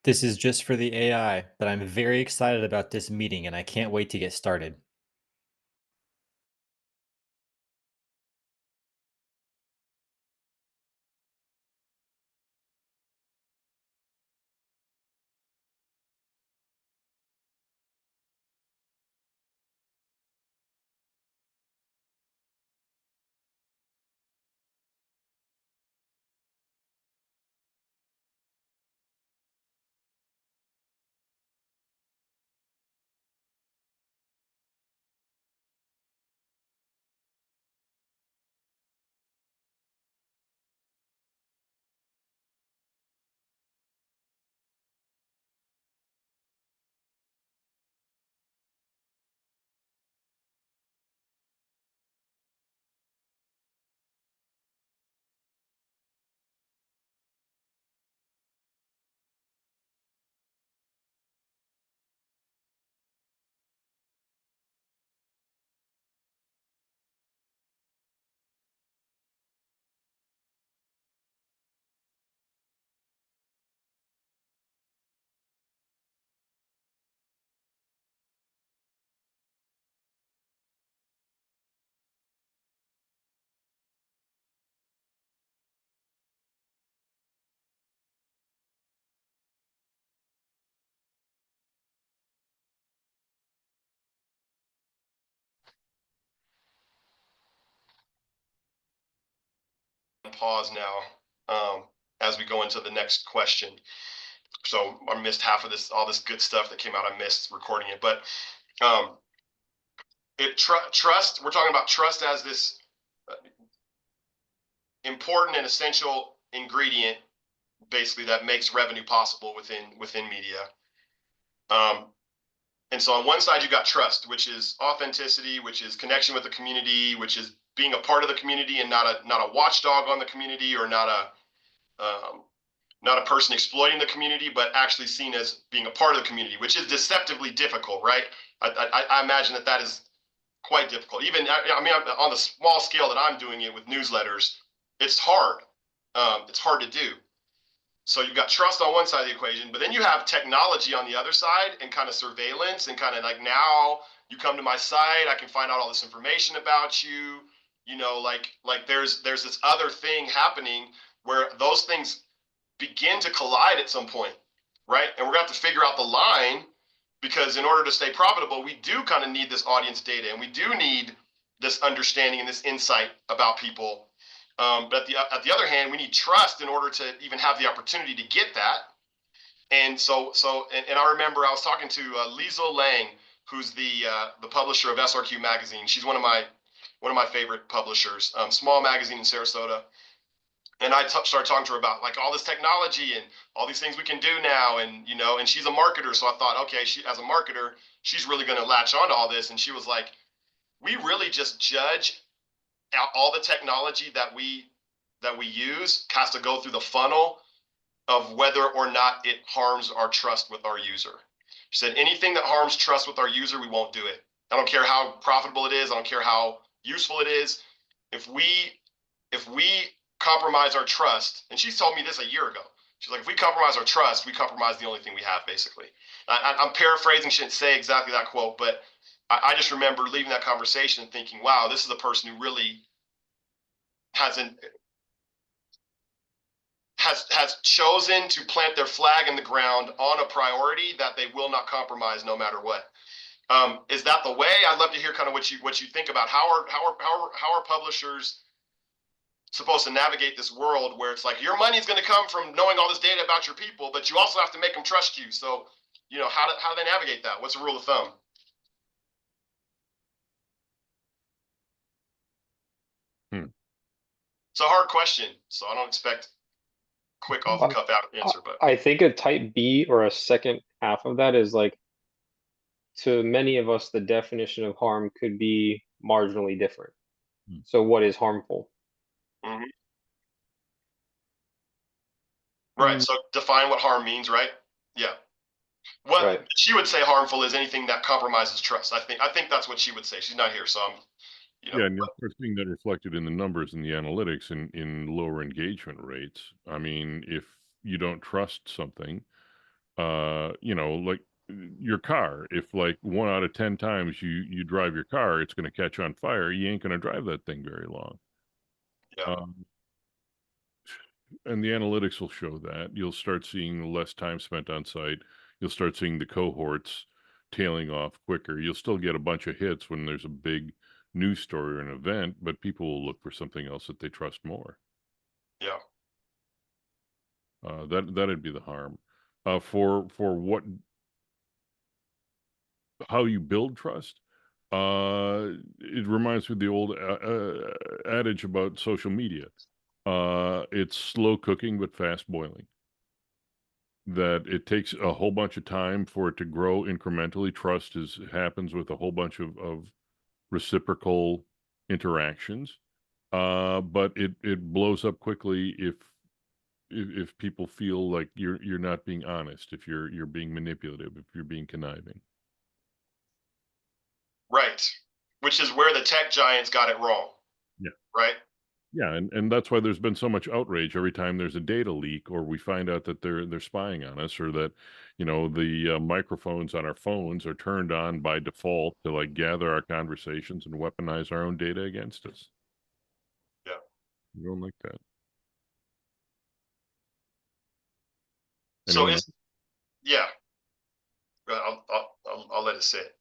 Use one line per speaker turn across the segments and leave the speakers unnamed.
This is just for the AI, but I'm very excited about this meeting and I can't wait to get started.
Pause now as we go into the next question. So I missed half of this, all this good stuff that came out. I missed recording it, but um, trust. We're talking about trust as this important and essential ingredient, basically that makes revenue possible within media. Um, and so on one side you got trust, which is authenticity, which is connection with the community, which is being a part of the community and not a watchdog on the community, or not a person exploiting the community, but actually seen as being a part of the community, which is deceptively difficult, right? I imagine that is quite difficult. Even I mean, on the small scale that I'm doing it with newsletters, it's hard. It's hard to do. So you've got trust on one side of the equation, but then you have technology on the other side, and kind of surveillance, and kind of like, now you come to my site, I can find out all this information about you. Like there's this other thing happening where those things begin to collide at some point, right? And we're going to have to figure out the line, because in order to stay profitable, we do kind of need this audience data, and we do need this understanding and this insight about people. But at the other hand, we need trust in order to even have the opportunity to get that. And I remember I was talking to Liesl Lang, who's the publisher of SRQ magazine. She's one of my favorite publishers, small magazine in Sarasota. And started talking to her about like all this technology and all these things we can do now, and she's a marketer, so I thought, okay, she, as a marketer, she's really going to latch on to all this. And she was like, we really just judge all the technology that we use has to go through the funnel of whether or not it harms our trust with our user. She said, anything that harms trust with our user, we won't do it. I don't care how profitable it is, I don't care how useful it is. If we compromise our trust, and she told me this a year ago, she's like, if we compromise our trust, we compromise the only thing we have, basically. I'm paraphrasing, she didn't say exactly that quote, but I just remember leaving that conversation and thinking, wow, this is a person who really hasn't has chosen to plant their flag in the ground on a priority that they will not compromise no matter what. Is that the way? I'd love to hear kind of what you think about how are publishers supposed to navigate this world where it's like your money's going to come from knowing all this data about your people, but you also have to make them trust you. So, how do they navigate that? What's the rule of thumb?
Hmm.
It's a hard question, so I don't expect quick off the
I,
cuff out
I
answer, but
I think a type B or a second half of that is like, to many of us, the definition of harm could be marginally different.
Hmm.
So what is harmful?
mhm. Right.
Mm,
So define what harm means, right? Yeah. What
right.
she would say harmful is anything that compromises trust. I think that's what she would say. She's not here, so
Yeah, and we're seeing that reflected in the numbers and the analytics in lower engagement rates. I mean, if you don't trust something, You know, like your car. If like 1 out of 10 times you drive your car, it's going to catch on fire. You ain't going to drive that thing very long.
Yeah.
Um, and the analytics will show that. You'll start seeing less time spent on site. You'll start seeing the cohorts tailing off quicker. You'll still get a bunch of hits when there's a big news story or an event, but people will look for something else that they trust more.
Yeah.
That'd be the harm. For what, how you build trust. It reminds me of the old adage about social media. It's slow cooking but fast boiling. That it takes a whole bunch of time for it to grow incrementally. Trust happens with a whole bunch of reciprocal interactions. But it blows up quickly if people feel like you're not being honest, if you're being manipulative, if you're being conniving.
Right. Which is where the tech giants got it wrong.
Yeah.
Right.
Yeah, and that's why there's been so much outrage every time there's a data leak or we find out that they're spying on us, or that, you know, the microphones on our phones are turned on by default to like gather our conversations and weaponize our own data against us.
Yeah.
We don't like that.
So
Anyone
it's, yeah. I'll let it sit.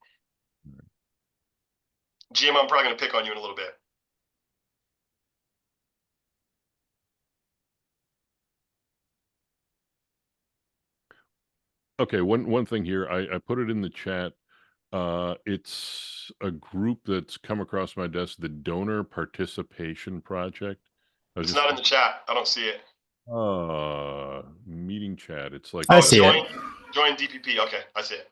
Jim, I'm probably going to pick on you in a little bit.
Okay, one thing here, I put it in the chat. It's a group that's come across my desk, the Donor Participation Project.
It's not in the chat. I don't see it.
Meeting chat. It's like,
I
Oh,
see it.
join DPP. Okay, I see it.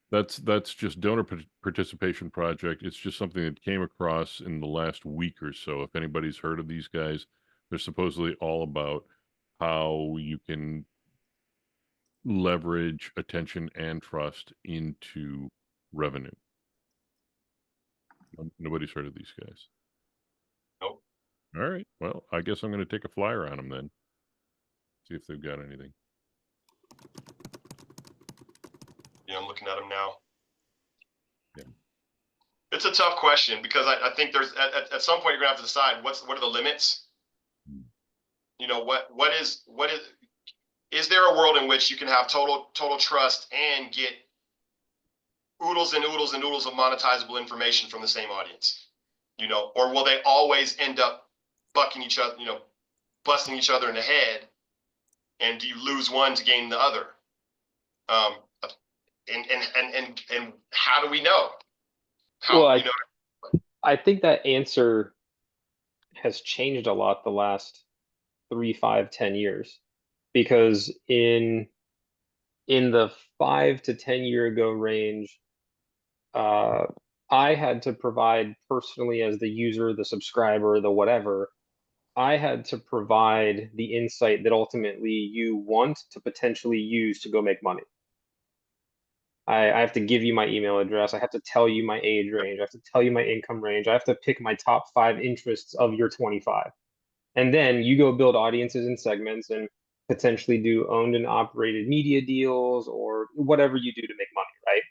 That's just Donor Participation Project. It's just something that came across in the last week or so. If anybody's heard of these guys, they're supposedly all about how you can leverage attention and trust into revenue. Nobody's heard of these guys.
Nope.
All right. Well, I guess I'm going to take a flyer on them then. See if they've got anything.
Yeah, I'm looking at them now.
Yeah.
It's a tough question because I think there's at some point you're gonna have to decide what are the limits. You know, what is there a world in which you can have total trust and get oodles and oodles and oodles of monetizable information from the same audience? You know, or will they always end up bucking each other, you know, busting each other in the head, and do you lose one to gain the other? And how do we know?
Well,
You know,
I think that answer has changed a lot the last 3, 5, 10 years, because in the 5 to 10 year ago range, I had to provide personally, as the user, the subscriber, the whatever, I had to provide the insight that ultimately you want to potentially use to go make money. I have to give you my email address. I have to tell you my age range. I have to tell you my income range. I have to pick my top 5 interests of your 25. And then you go build audiences and segments and potentially do owned and operated media deals or whatever you do to make money, right?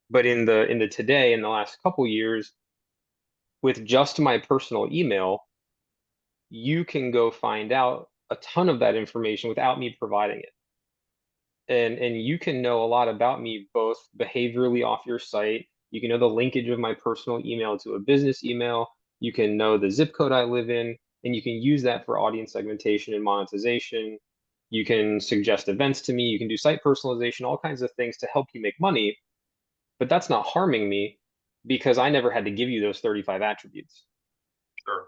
But in the today, in the last couple years, with just my personal email, you can go find out a ton of that information without me providing it. And you can know a lot about me both behaviorally off your site. You can know the linkage of my personal email to a business email. You can know the zip code I live in, and you can use that for audience segmentation and monetization. You can suggest events to me. You can do site personalization, all kinds of things to help you make money. But that's not harming me because I never had to give you those 35 attributes.
sure.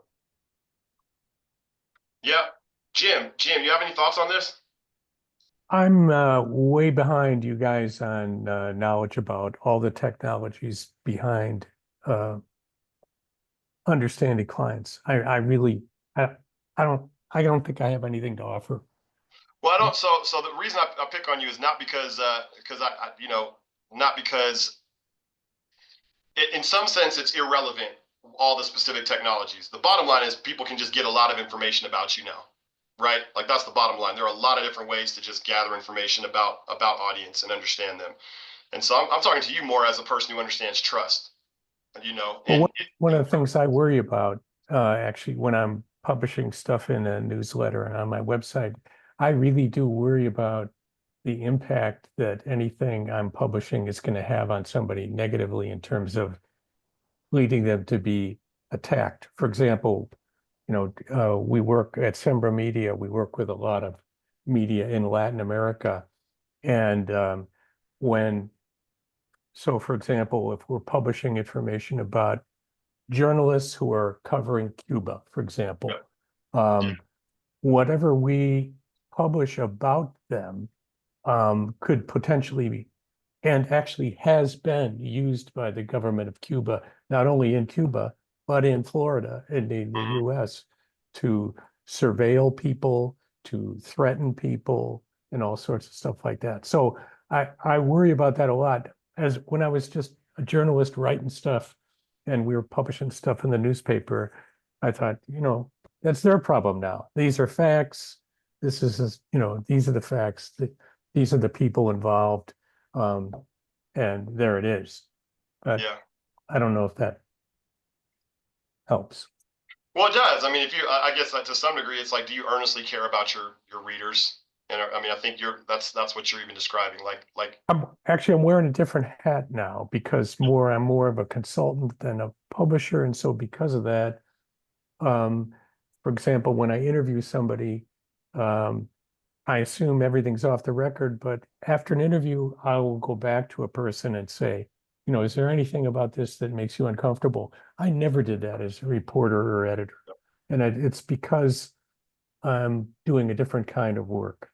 Yeah. Jim, you have any thoughts on this?
I'm way behind you guys on knowledge about all the technologies behind understanding clients. I really I don't think I have anything to offer.
Well, I don't. So the reason I pick on you is not because I you know, not because in some sense it's irrelevant, all the specific technologies. The bottom line is people can just get a lot of information about you now. right? Like that's the bottom line. There are a lot of different ways to just gather information about audience and understand them. And so I'm talking to you more as a person who understands trust, you know,
Well,
and
one of the things I worry about, actually, when I'm publishing stuff in a newsletter and on my website, I really do worry about the impact that anything I'm publishing is going to have on somebody negatively in terms of leading them to be attacked. For example, we work at Sembra Media, we work with a lot of media in Latin America. And when, so for example, if we're publishing information about journalists who are covering Cuba, for example, um, whatever we publish about them could potentially be, and actually has been used by the government of Cuba, not only in Cuba, but in Florida and in the US to surveil people, to threaten people, and all sorts of stuff like that. So I worry about that a lot. As when I was just a journalist writing stuff and we were publishing stuff in the newspaper, I thought, that's their problem now. These are facts. These are the facts. These are the people involved. And there it is. But
yeah.
I don't know if that helps.
Well, it does. I mean, if you, I guess to some degree, it's like, do you earnestly care about your readers? And I mean, I think that's what you're even describing. Like.
I'm wearing a different hat now because I'm more of a consultant than a publisher, and so because of that, for example, when I interview somebody, I assume everything's off the record, but after an interview, I will go back to a person and say, is there anything about this that makes you uncomfortable? I never did that as a reporter or editor. And it's because I'm doing a different kind of work,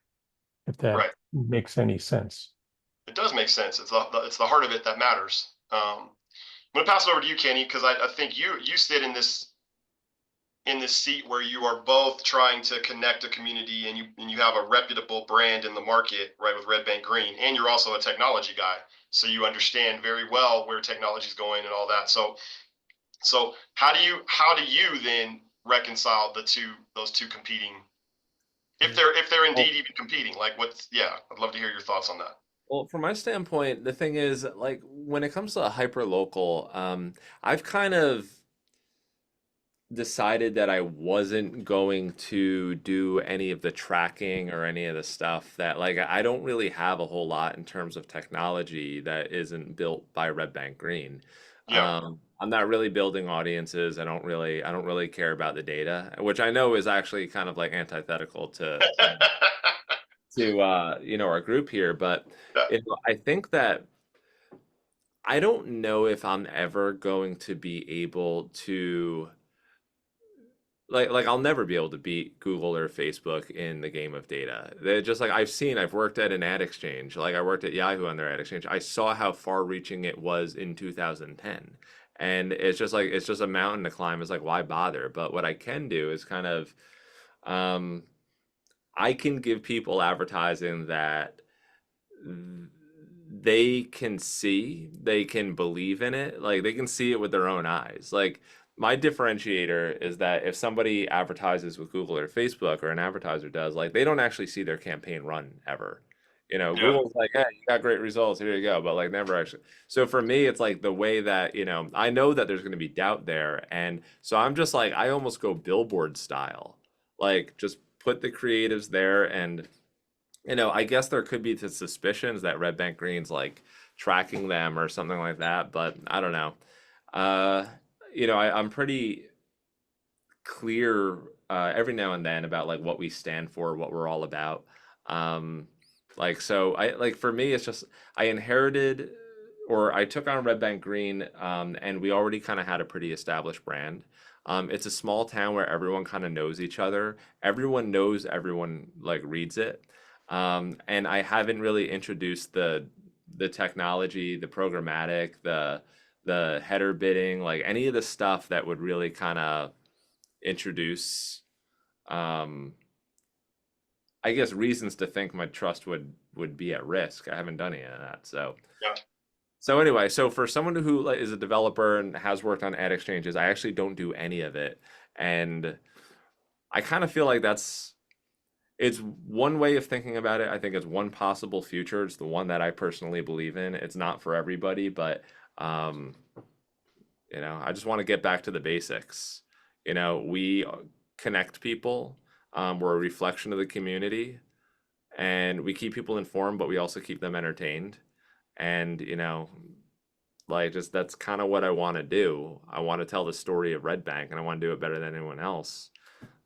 if that
Right.
makes any sense.
It does make sense. It's the heart of it that matters. I'm gonna pass it over to you, Kenny, because I think you sit in this seat where you are both trying to connect a community and you have a reputable brand in the market, right, with Red Bank Green, and you're also a technology guy, so you understand very well where technology is going and all that. So how do you then reconcile those two competing, if they're indeed even competing? Like I'd love to hear your thoughts on that.
Well, from my standpoint, the thing is, like, when it comes to hyper local, I've kind of decided that I wasn't going to do any of the tracking or any of the stuff that, like, I don't really have a whole lot in terms of technology that isn't built by Red Bank Green.
Yeah.
I'm not really building audiences. I don't really care about the data, which I know is actually kind of like antithetical to our group here, but I think that I don't know if I'm ever going to be able to like I'll never be able to beat Google or Facebook in the game of data. They're just like I've worked at an ad exchange. Like I worked at Yahoo on their ad exchange. I saw how far reaching it was in 2010. And it's just a mountain to climb. It's like, why bother? But what I can do is kind of I can give people advertising that they can see, they can believe in it, like they can see it with their own eyes. Like my differentiator is that if somebody advertises with Google or Facebook, or an advertiser does, like they don't actually see their campaign run ever. Google's like, hey, you got great results, here you go, but like never actually. So for me, it's like the way that, I know that there's going to be doubt there. And so I'm just like, I almost go billboard style, like just put the creatives there. And I guess there could be the suspicions that Red Bank Green's like tracking them or something like that, but I don't know. I'm pretty clear every now and then about like what we stand for, what we're all about. For me, it's just I inherited or I took on Red Bank Green, and we already kind of had a pretty established brand. It's a small town where everyone kind of knows each other. Everyone knows everyone like reads it. And I haven't really introduced the technology, the programmatic, the header bidding, like any of the stuff that would really kind of introduce, I guess, reasons to think my trust would be at risk. I haven't done any of that. So
Yeah.
So anyway, so for someone who like, is a developer and has worked on ad exchanges, I actually don't do any of it, and I kind of feel like that's It's one way of thinking about it. I think it's one possible future. It's the one that I personally believe in. It's not for everybody, but um, I just want to get back to the basics. We connect people. We're a reflection of the community, and we keep people informed, but we also keep them entertained. And like just that's kind of what I want to do. I want to tell the story of Red Bank, and I want to do it better than anyone else.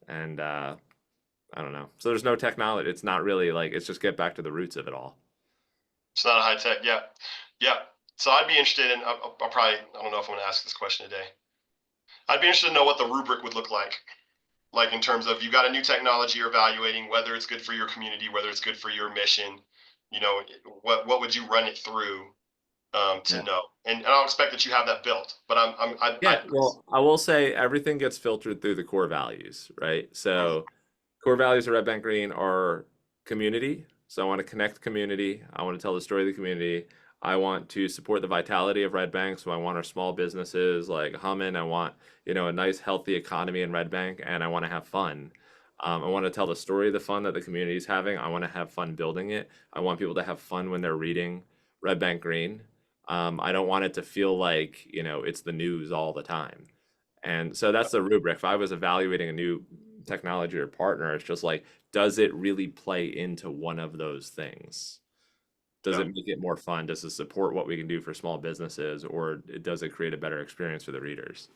And I don't know. So there's no technology. It's not really like it's just get back to the roots of it all.
It's not a high tech. Yeah. Yeah. So I'd be interested in, I'll probably, I don't know if I'm going to ask this question today. I'd be interested to know what the rubric would look like. Like in terms of you got a new technology you're evaluating, whether it's good for your community, whether it's good for your mission, what would you run it through to know? And I don't expect that you have that built, but
Well, I will say everything gets filtered through the core values, right? So core values of Red Bank Green are community. So I want to connect community. I want to tell the story of the community. I want to support the vitality of Red Bank. So I want our small businesses like humming. I want, a nice, healthy economy in Red Bank, and I want to have fun. I want to tell the story of the fun that the community is having. I want to have fun building it. I want people to have fun when they're reading Red Bank Green. I don't want it to feel like, it's the news all the time. And so that's the rubric. If I was evaluating a new technology or partner, it's just like, does it really play into one of those things? Does it make it more fun? Does it support what we can do for small businesses, or does it create a better experience for the readers?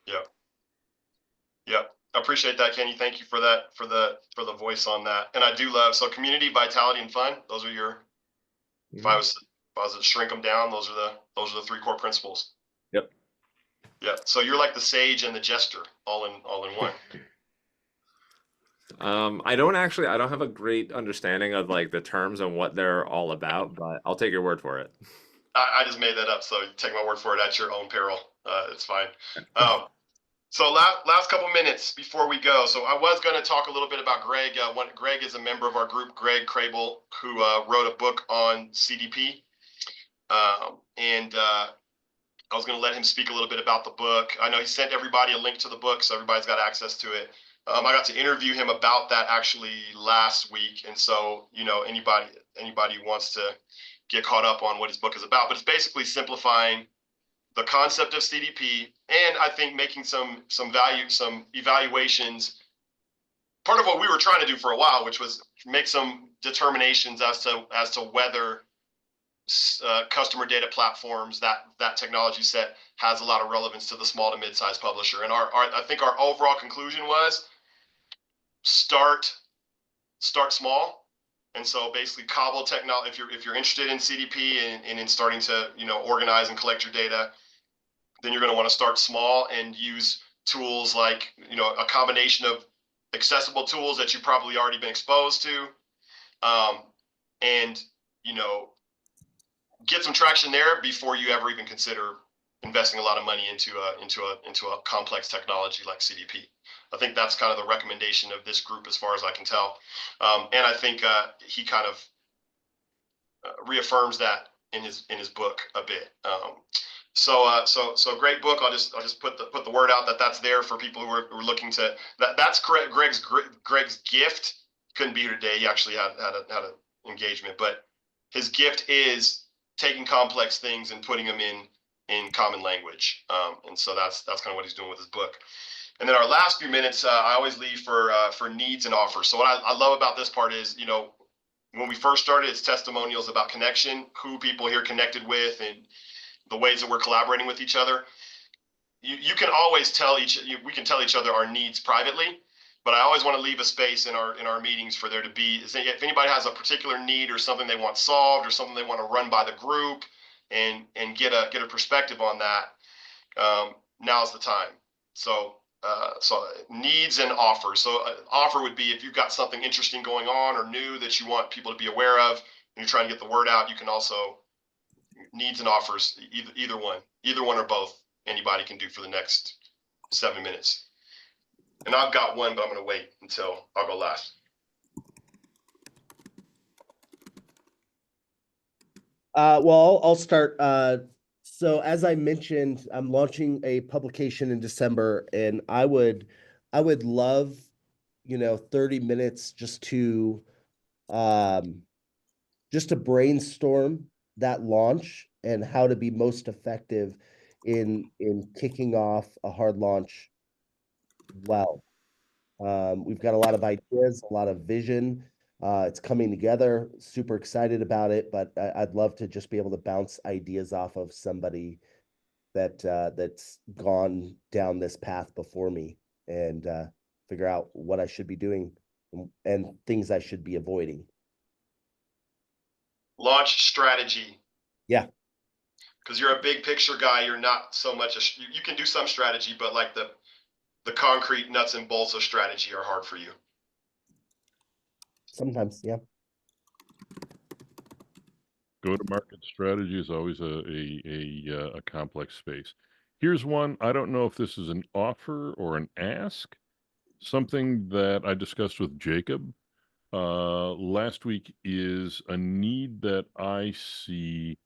Yeah. Yeah. I appreciate that, Kenny. Thank you for that, for the voice on that. And I do love, so community, vitality, and fun. Those are your, if I was to shrink them down, those are the three core principles.
Yep.
Yeah. So you're like the sage and the jester all in one.
I don't have a great understanding of like the terms and what they're all about, but I'll take your word for it.
I just made that up, so take my word for it at your own peril. It's fine. So last couple minutes before we go. So I was going to talk a little bit about Greg. Greg is a member of our group, Greg Crable, who wrote a book on CDP. And I was going to let him speak a little bit about the book. I know he sent everybody a link to the book, so everybody's got access to it. I got to interview him about that actually last week. And so, anybody who wants to get caught up on what his book is about, but it's basically simplifying the concept of CDP, and I think making some evaluations. Part of what we were trying to do for a while, which was make some determinations as to whether customer data platforms, that technology set has a lot of relevance to the small to mid-sized publisher. And I think our overall conclusion was start small. And so basically cobble technology, if you're interested in CDP and in starting to, organize and collect your data, then you're going to want to start small and use tools like, a combination of accessible tools that you've probably already been exposed to, and, get some traction there before you ever even consider investing a lot of money into a complex technology like CDP. I think that's kind of the recommendation of this group as far as I can tell. And I think he kind of reaffirms that in his book a bit. So great book. I'll just put the word out that that's there for people who are looking to that's correct. Greg's gift couldn't be here today. He actually had an engagement, but his gift is taking complex things and putting them in common language. And so that's kind of what he's doing with his book. And then our last few minutes, I always leave for needs and offers. So what I love about this part is, when we first started, it's testimonials about connection, who people here connected with, and the ways that we're collaborating with each other. You can always we can tell each other our needs privately, but I always want to leave a space in our meetings for there to be, if anybody has a particular need or something they want solved or something they want to run by the group and get a perspective on that, now's the time. So needs and offers. So offer would be if you've got something interesting going on or new that you want people to be aware of and you're trying to get the word out. You can also needs and offers, either one or both. Anybody can do for the next 7 minutes. And I've got one, but I'm going to wait until I'll go last.
Well, I'll start. So as I mentioned, I'm launching a publication in December, and I would love 30 minutes just to brainstorm that launch and how to be most effective in kicking off a hard launch well. We've got a lot of ideas, a lot of vision. It's coming together. Super excited about it, but I'd love to just be able to bounce ideas off of somebody that's gone down this path before me and figure out what I should be doing and things I should be avoiding.
Launch strategy.
Yeah.
Because you're a big picture guy. You're not so much you can do some strategy, but like the concrete nuts and bolts of strategy are hard for you.
Sometimes, yeah.
Go-to-market strategy is always a complex space. Here's one. I don't know if this is an offer or an ask. Something that I discussed with Jacob last week is a need that I see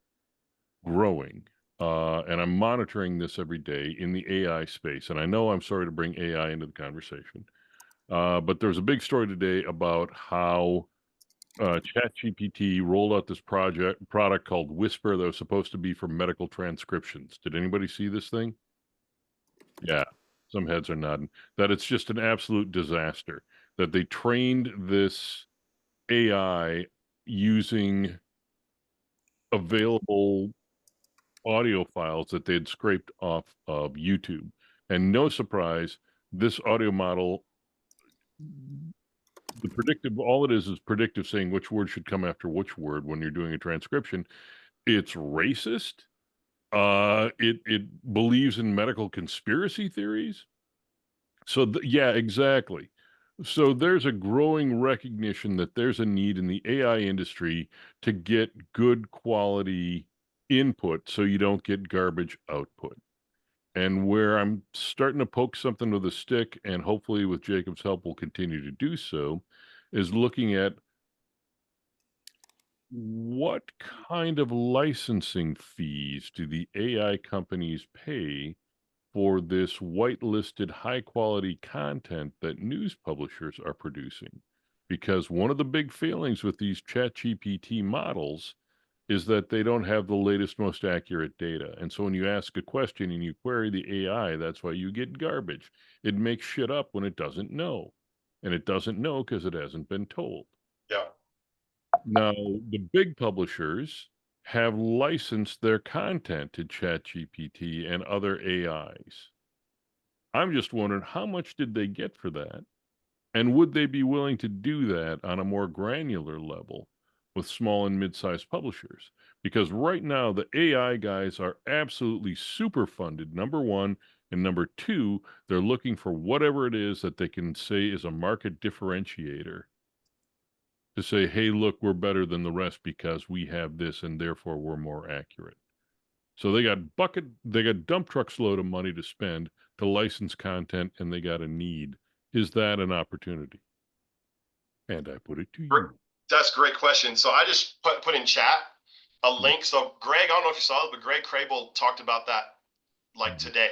growing. And I'm monitoring this every day in the AI space. And I know I'm sorry to bring AI into the conversation. But there's a big story today about how ChatGPT rolled out this product called Whisper that was supposed to be for medical transcriptions. Did anybody see this thing? Yeah, some heads are nodding. That it's just an absolute disaster. That they trained this AI using available audio files that they'd scraped off of YouTube. And no surprise, this audio model, all it is predictive, saying which word should come after which word when you're doing a transcription. It's racist. It believes in medical conspiracy theories. So yeah, exactly. So there's a growing recognition that there's a need in the AI industry to get good quality input so you don't get garbage output. And where I'm starting to poke something with a stick, and hopefully with Jacob's help will continue to do so, is looking at what kind of licensing fees do the AI companies pay for this whitelisted high quality content that news publishers are producing? Because one of the big failings with these ChatGPT models is that they don't have the latest, most accurate data. And so when you ask a question and you query the AI, that's why you get garbage. It makes shit up when it doesn't know. And it doesn't know because it hasn't been told.
Yeah.
Now, the big publishers have licensed their content to ChatGPT and other AIs. I'm just wondering, how much did they get for that? And would they be willing to do that on a more granular level with small and mid-sized publishers? Because right now, the AI guys are absolutely super funded, number one. And number two, they're looking for whatever it is that they can say is a market differentiator to say, hey, look, we're better than the rest because we have this and therefore we're more accurate. So they got dump trucks load of money to spend to license content, and they got a need. Is that an opportunity? And I put it to you.
That's a great question. So I just put in chat a link. So Greg, I don't know if you saw it, but Greg Crable talked about that like today.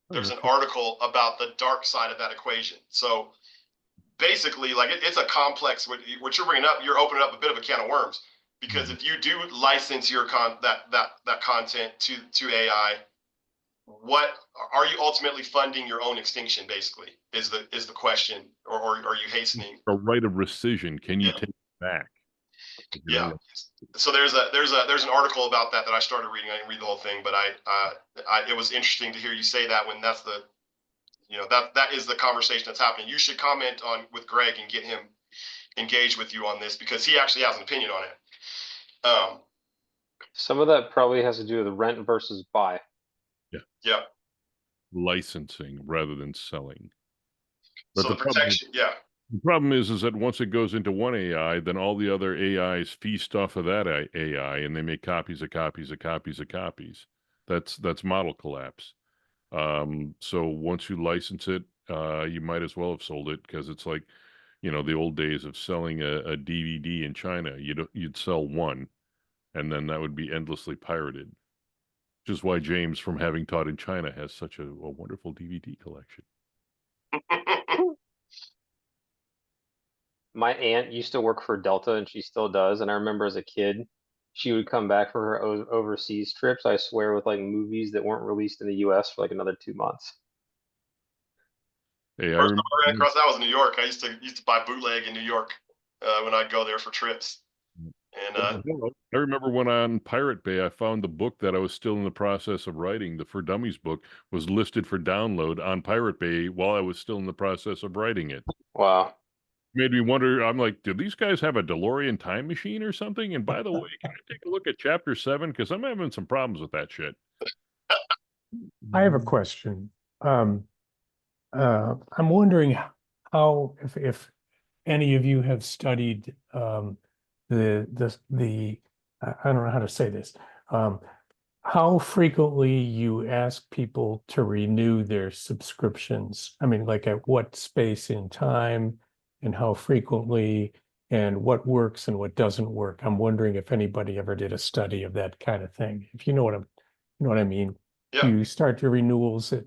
There's an article about the dark side of that equation. So basically, like it's a complex. What you're bringing up, you're opening up a bit of a can of worms, because if you do license your that content to AI, what are you ultimately funding your own extinction? Basically, is the question, or are you hastening
a right of rescission? Can you take it back?
Yeah. So there's an article about that I started reading. I didn't read the whole thing, but it was interesting to hear you say that when that's the, that is the conversation that's happening. You should comment on with Greg and get him engaged with you on this, because he actually has an opinion on it.
Some of that probably has to do with rent versus buy.
Yeah.
Licensing rather than selling. But
so the protection,
the problem is that once it goes into one AI, then all the other AIs feast off of that AI, and they make copies of copies of copies of copies. That's model collapse. So once you license it, you might as well have sold it, because it's like, the old days of selling a DVD in China. You'd sell one, and then that would be endlessly pirated. Which is why James, from having taught in China, has such a wonderful DVD collection.
My aunt used to work for Delta and she still does. And I remember as a kid, she would come back from her overseas trips, I swear, with like movies that weren't released in the US for like another 2 months.
Hey, I
First time
remember.
I ran across that was in New York. I used to buy bootleg in New York when I'd go there for trips. And
I remember when on Pirate Bay, I found the book that I was still in the process of writing. The For Dummies book was listed for download on Pirate Bay while I was still in the process of writing it.
Wow.
Made me wonder. I'm like, do these guys have a DeLorean time machine or something? And by the way, can I take a look at chapter 7? Because I'm having some problems with that shit.
I have a question. I'm wondering how, if any of you have studied I don't know how to say this, how frequently you ask people to renew their subscriptions. I mean, like at what space in time and how frequently and what works and what doesn't work. I'm wondering if anybody ever did a study of that kind of thing. If you know what I mean.
yeah.
Do you start your renewals at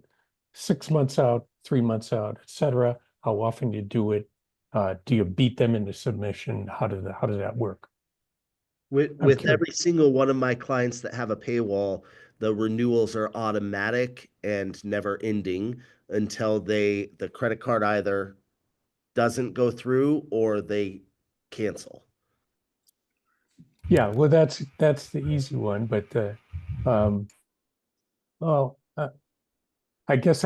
6 months out, 3 months out, et cetera? How often do you do it? Do you beat them into submission? How does that work?
With
I'm curious.
every single one of my clients that have a paywall, the renewals are automatic and never ending until the credit card either doesn't go through or they cancel.
Yeah, well, that's the easy one, but well, I guess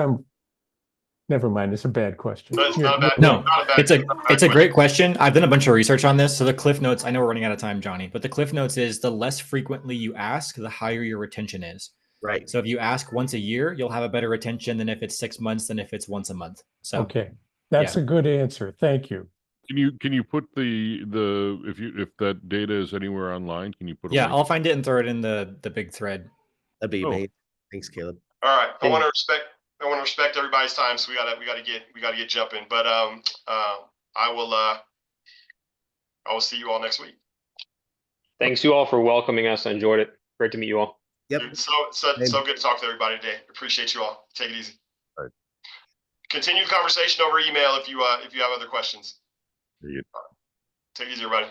never mind. It's a bad question.
But it's not a bad,
No,
not a bad,
it's a
not a bad
it's a
question.
great question. I've done a bunch of research on this. So the cliff notes, I know we're running out of time, Johnny, but the cliff notes is the less frequently you ask, the higher your retention is.
Right.
So if you ask once a year, you'll have a better retention than if it's 6 months than if it's once a month. So
Okay, that's
yeah.
a good answer. Thank you.
Can you put the if that data is anywhere online, can you put a
Yeah,
link?
I'll find it and throw it in the big thread.
That'd be
Oh.
amazing. Thanks, Caleb.
All right. I
And-
want to respect everybody's time, so we gotta get jumping. But I will see you all next week.
Thanks you all for welcoming us. I enjoyed it. Great to meet you all.
Yep.
Dude, so good to talk to everybody today. Appreciate you all. Take it easy.
All right.
Continue the conversation over email if you have other questions.
Very good.
Take it easy, everybody.